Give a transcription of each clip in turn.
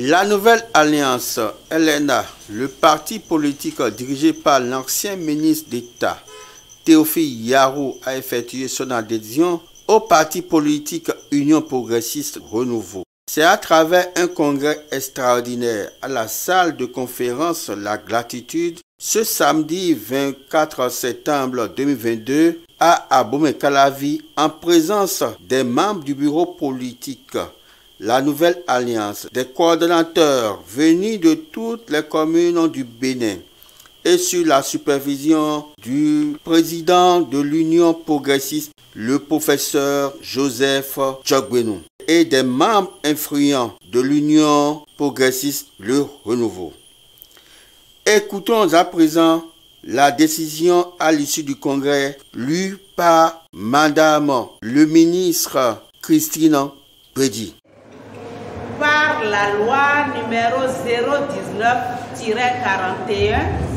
La nouvelle alliance LNA, le parti politique dirigé par l'ancien ministre d'État Théophile Yarou, a effectué son adhésion au parti politique Union progressiste Renouveau. C'est à travers un congrès extraordinaire à la salle de conférence La Gratitude ce samedi 24 septembre 2022 à Abomey-Calavi en présence des membres du bureau politique La Nouvelle Alliance, des coordonnateurs venus de toutes les communes du Bénin et sur la supervision du président de l'Union progressiste, le professeur Joseph Djogbenou, et des membres influents de l'Union progressiste Le Renouveau. Écoutons à présent la décision à l'issue du congrès lue par Madame le ministre Christine Prédi. Par la loi numéro 019-41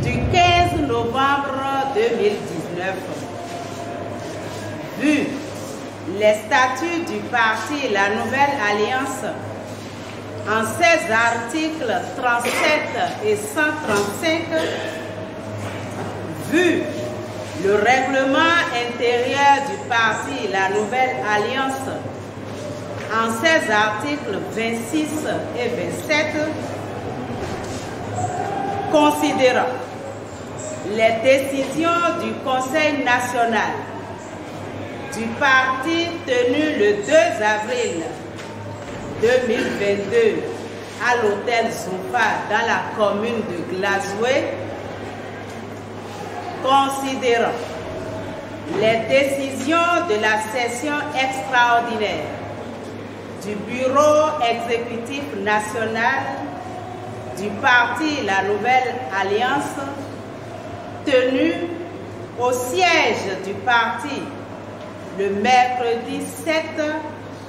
du 15 novembre 2019, vu les statuts du parti La Nouvelle Alliance en ses articles 37 et 135, vu le règlement intérieur du parti La Nouvelle Alliance en ses articles 26 et 27, considérant les décisions du Conseil national du parti tenu le 2 avril 2022 à l'hôtel Zumba dans la commune de Glazoué, considérant les décisions de la session extraordinaire du Bureau exécutif national du parti La Nouvelle Alliance tenu au siège du parti le mercredi 7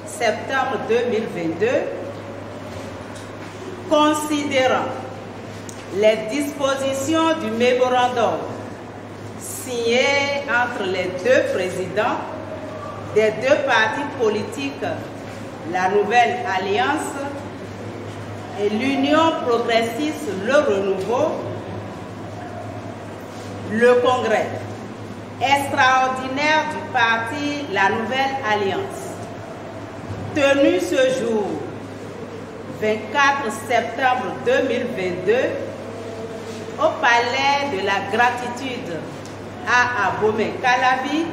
septembre 2022, considérant les dispositions du mémorandum signé entre les deux présidents des deux partis politiques, La Nouvelle Alliance et l'Union progressiste Le Renouveau, le congrès extraordinaire du parti La Nouvelle Alliance, tenu ce jour 24 septembre 2022 au Palais de la Gratitude à Abomey-Calavi,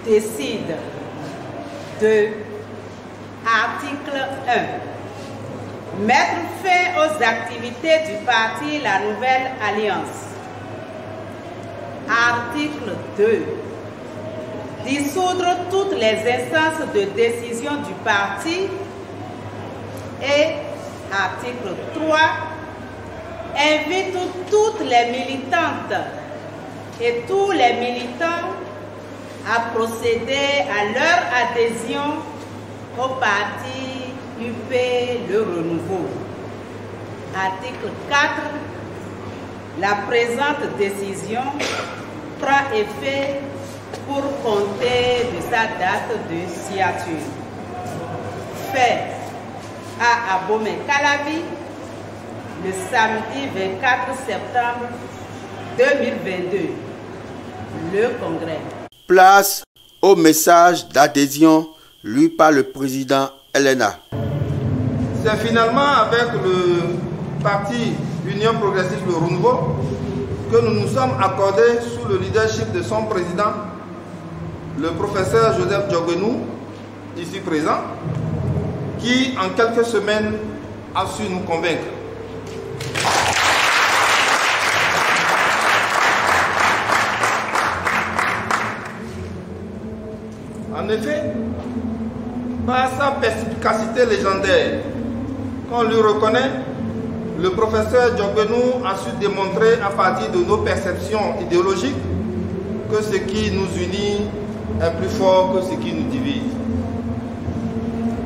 décide de article 1. Mettre fin aux activités du parti La Nouvelle Alliance. Article 2. Dissoudre toutes les instances de décision du parti. Et article 3. Invite toutes les militantes et tous les militants à procéder à leur adhésion au parti UP Le Renouveau. Article 4. La présente décision prend effet pour compter de sa date de signature. Fait à Abomey-Calavi le samedi 24 septembre 2022. Le congrès. Place au message d'adhésion lu par le président LNA. C'est finalement avec le parti Union progressiste Le Renouveau que nous nous sommes accordés sous le leadership de son président, le professeur Joseph Djogbenou, ici présent, qui en quelques semaines a su nous convaincre. En effet, par sa perspicacité légendaire qu'on lui reconnaît, le professeur Djogbenou a su démontrer à partir de nos perceptions idéologiques que ce qui nous unit est plus fort que ce qui nous divise.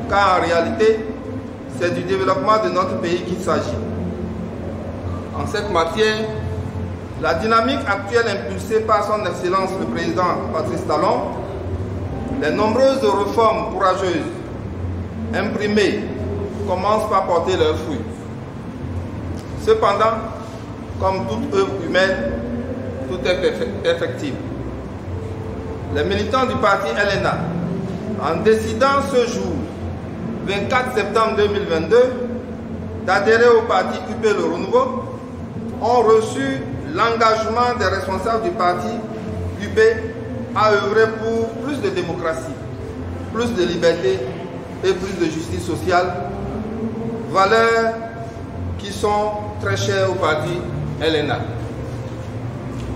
Car en réalité, c'est du développement de notre pays qu'il s'agit. En cette matière, la dynamique actuelle impulsée par son Excellence le Président Patrice Talon, les nombreuses réformes courageuses imprimées commencent par porter leurs fruits. Cependant, comme toute œuvre humaine, tout est perfectible. Les militants du parti LNA, en décidant ce jour, 24 septembre 2022, d'adhérer au parti UP Le Renouveau, ont reçu l'engagement des responsables du parti UP à œuvrer pour plus de démocratie, plus de liberté et plus de justice sociale, valeurs qui sont très chères au parti LNA.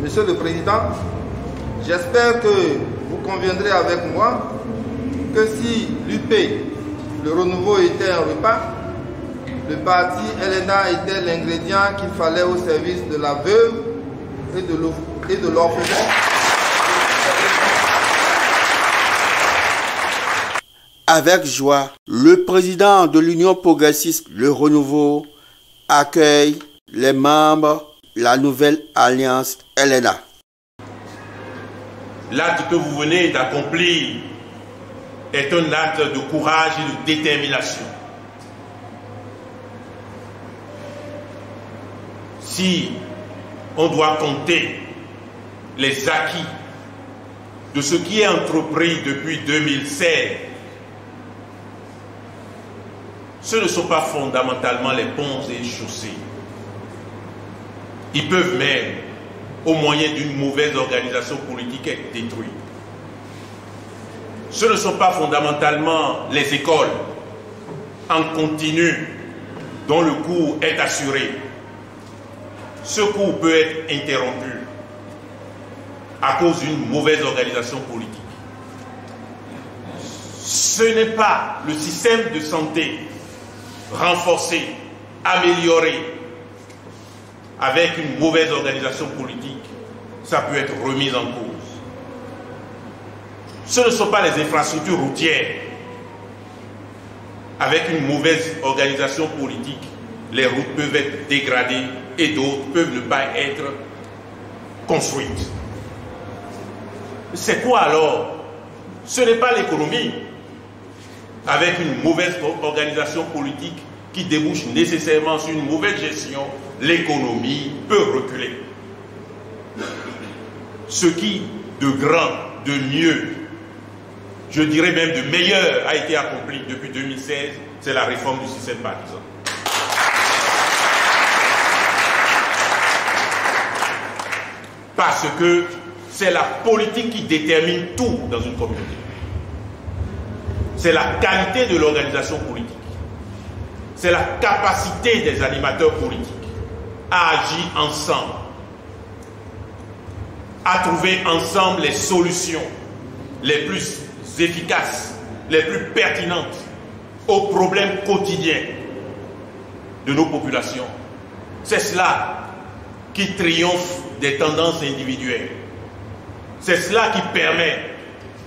Monsieur le Président, j'espère que vous conviendrez avec moi que si l'UP, le renouveau, était un repas, le parti LNA était l'ingrédient qu'il fallait au service de la veuve et de l'orphelin. Avec joie, le président de l'Union progressiste Le Renouveau accueille les membres de la nouvelle alliance LNA. L'acte que vous venez d'accomplir est un acte de courage et de détermination. Si on doit compter les acquis de ce qui est entrepris depuis 2016, ce ne sont pas fondamentalement les ponts et chaussées. Ils peuvent même, au moyen d'une mauvaise organisation politique, être détruits. Ce ne sont pas fondamentalement les écoles en continu dont le cours est assuré. Ce cours peut être interrompu à cause d'une mauvaise organisation politique. Ce n'est pas le système de santé renforcé, amélioré, avec une mauvaise organisation politique, ça peut être remis en cause. Ce ne sont pas les infrastructures routières. Avec une mauvaise organisation politique, les routes peuvent être dégradées et d'autres peuvent ne pas être construites. C'est quoi alors? Ce n'est pas l'économie. Avec une mauvaise organisation politique qui débouche nécessairement sur une mauvaise gestion, l'économie peut reculer. Ce qui, de grand, de mieux, je dirais même de meilleur, a été accompli depuis 2016, c'est la réforme du système partisan. Parce que c'est la politique qui détermine tout dans une communauté. C'est la qualité de l'organisation politique. C'est la capacité des animateurs politiques à agir ensemble, à trouver ensemble les solutions les plus efficaces, les plus pertinentes aux problèmes quotidiens de nos populations. C'est cela qui triomphe des tendances individuelles. C'est cela qui permet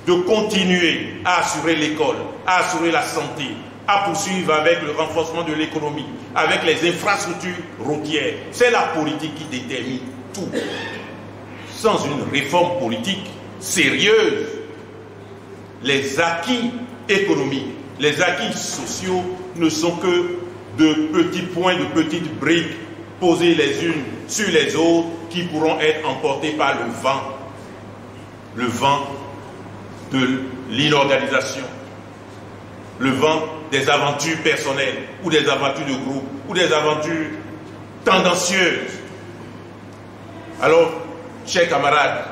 de continuer à assurer l'école, à assurer la santé, à poursuivre avec le renforcement de l'économie, avec les infrastructures routières. C'est la politique qui détermine tout. Sans une réforme politique sérieuse, les acquis économiques, les acquis sociaux ne sont que de petits points, de petites briques posées les unes sur les autres qui pourront être emportées par le vent de l'inorganisation, le vent des aventures personnelles ou des aventures de groupe ou des aventures tendancieuses. Alors, chers camarades,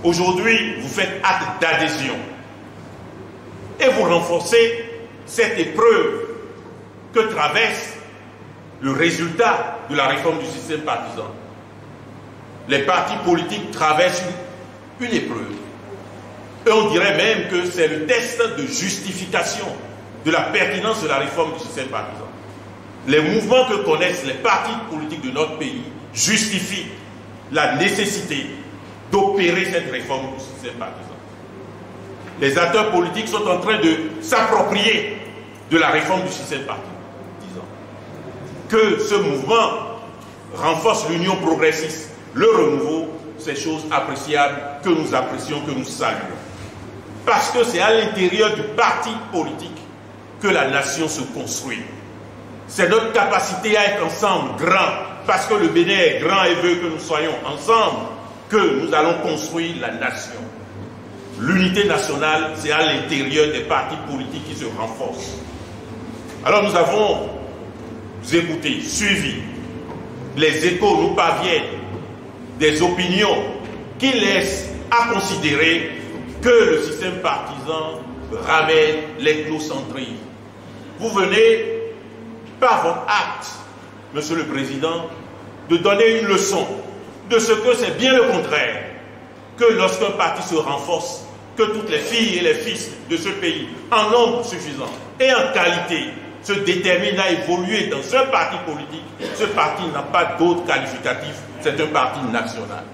aujourd'hui, vous faites acte d'adhésion et vous renforcez cette épreuve que traverse le résultat de la réforme du système partisan. Les partis politiques traversent une épreuve. Et on dirait même que c'est le test de justification de la pertinence de la réforme du système partisan. Les mouvements que connaissent les partis politiques de notre pays justifient la nécessité d'opérer cette réforme du système partisan. Les acteurs politiques sont en train de s'approprier de la réforme du système partisan. Que ce mouvement renforce l'union progressiste, le renouveau, c'est chose appréciable que nous apprécions, que nous saluons. Parce que c'est à l'intérieur du parti politique que la nation se construit. C'est notre capacité à être ensemble grand, parce que le Bénin est grand et veut que nous soyons ensemble, que nous allons construire la nation. L'unité nationale, c'est à l'intérieur des partis politiques qui se renforcent. Alors nous avons écouté, suivi, les échos nous parviennent des opinions qui laissent à considérer que le système partisan ramène l'ethnocentrisme. Vous venez, par votre acte, Monsieur le Président, de donner une leçon de ce que c'est bien le contraire, que lorsqu'un parti se renforce, que toutes les filles et les fils de ce pays, en nombre suffisant et en qualité, se déterminent à évoluer dans un parti politique. Ce parti n'a pas d'autre qualificatif, c'est un parti national.